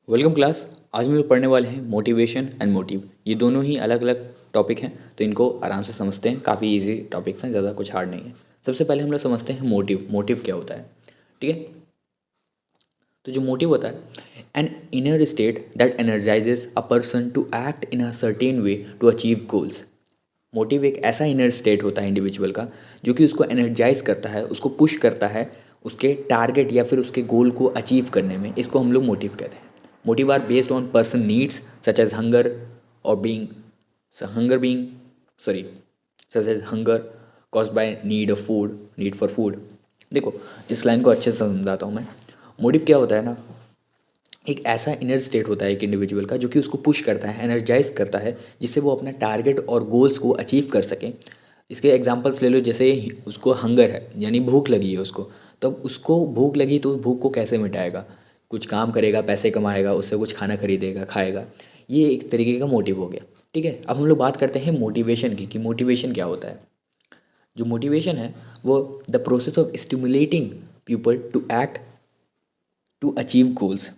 Welcome class. आज हम लोग पढ़ने वाले हैं मोटिवेशन एंड मोटिव। ये दोनों ही अलग अलग टॉपिक हैं, तो इनको आराम से समझते हैं। काफ़ी इजी टॉपिक्स हैं, ज़्यादा कुछ हार्ड नहीं है। सबसे पहले हम लोग समझते हैं मोटिव। मोटिव क्या होता है, ठीक है। तो जो मोटिव होता है, an inner state that energises a person to act in a certain way to achieve goals. Motive एक ऐसा इनर स्टेट होता है इंडिविजुअल का, जो कि उसको एनर्जाइज करता है, उसको पुश करता है उसके टारगेट या फिर उसके गोल को अचीव करने में। इसको हम लोग मोटिव कहते हैं। Motive are based on person needs such as hunger और being hunger being sorry such as hunger caused by need of food, need for food. देखो, इस लाइन को अच्छे से समझाता हूँ मैं। मोटिव क्या होता है ना, एक ऐसा इनर स्टेट होता है एक इंडिविजुअल का, जो कि उसको पुश करता है, एनर्जाइज करता है, जिससे वो अपना टारगेट और गोल्स को अचीव कर सकें। इसके एग्जांपल्स ले लो। जैसे उसको हंगर है, यानी भूख लगी है उसको, तब उसको भूख लगी तो भूख को कैसे मिटाएगा? कुछ काम करेगा, पैसे कमाएगा, उससे कुछ खाना खरीदेगा, खाएगा। ये एक तरीके का मोटिव हो गया, ठीक है। अब हम लोग बात करते हैं मोटिवेशन की, कि मोटिवेशन क्या होता है। जो मोटिवेशन है वो the process of stimulating people to act to achieve goals.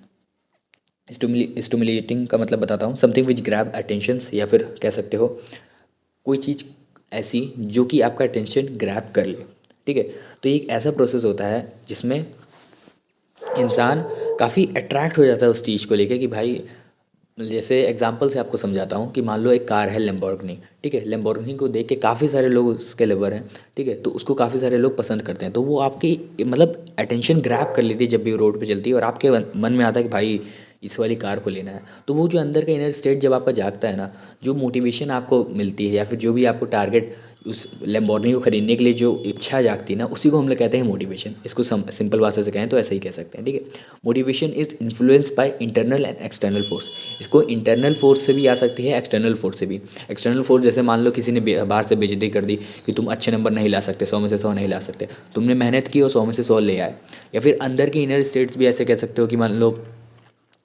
Stimulating का मतलब बताता हूँ, समथिंग विच ग्रैब अटेंशन, या फिर कह सकते हो कोई चीज़ ऐसी जो कि आपका अटेंशन ग्रैब कर ले, ठीक है। तो ये एक ऐसा प्रोसेस होता है जिसमें इंसान काफ़ी अट्रैक्ट हो जाता है उस चीज़ को लेके, कि भाई, जैसे एग्जांपल से आपको समझाता हूँ कि मान लो एक कार है लैम्बोर्गिनी, ठीक है। लैम्बोर्गिनी को देख के काफ़ी सारे लोग उसके लवर हैं, ठीक है। तो उसको काफ़ी सारे लोग पसंद करते हैं, तो वो आपकी मतलब अटेंशन ग्रैब कर लेती है जब भी वो रोड पे चलती है, और आपके मन में आता है कि भाई इस वाली कार को लेना है। तो वो जो अंदर का इनर स्टेट जब आपका जागता है ना, जो मोटिवेशन आपको मिलती है या फिर जो भी आपको टारगेट उस लैम्बोर्गिनी को खरीदने के लिए जो इच्छा जागती है ना, उसी को हम लोग कहते हैं मोटिवेशन। इसको सिंपल भाषा से कहें तो ऐसे ही कह सकते हैं, ठीक है। Motivation is influence by internal and external force. इसको इंटरनल फोर्स से भी आ सकती है, एक्सटर्नल फोर्स से भी। एक्सटर्नल फोर्स जैसे मान लो किसी ने बाहर से बेइज्जती कर दी कि तुम अच्छे नंबर नहीं ला सकते, 100 में से 100 नहीं ला सकते। तुमने मेहनत की और 100 में से 100 ले आए। या फिर अंदर की इनर स्टेट्स भी ऐसे कह सकते हो, कि मान लो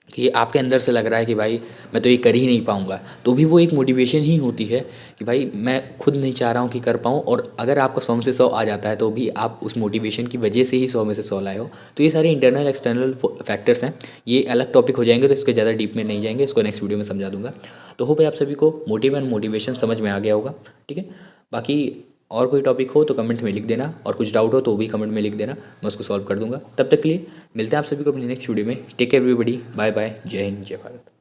कि आपके अंदर से लग रहा है कि भाई मैं तो ये कर ही नहीं पाऊँगा, तो भी वो एक मोटिवेशन ही होती है कि भाई मैं खुद नहीं चाह रहा हूँ कि कर पाऊँ। और अगर आपका 100 में से 100 आ जाता है, तो भी आप उस मोटिवेशन की वजह से ही 100 में से 100 लाए हो। तो ये सारे इंटरनल एक्सटर्नल फैक्टर्स हैं। ये अलग टॉपिक हो जाएंगे, तो इसके ज़्यादा डीप में नहीं जाएंगे, इसको नेक्स्ट वीडियो में समझा दूंगा। तो होप है आप सभी को मोटिव एंड मोटिवेशन समझ में आ गया होगा, ठीक है। बाकी और कोई टॉपिक हो तो कमेंट में लिख देना, और कुछ डाउट हो तो भी कमेंट में लिख देना, मैं उसको सॉल्व कर दूंगा। तब तक के लिए मिलते हैं आप सभी को अपनी नेक्स्ट वीडियो में। Take care everybody, bye bye, जय हिंद, जय भारत।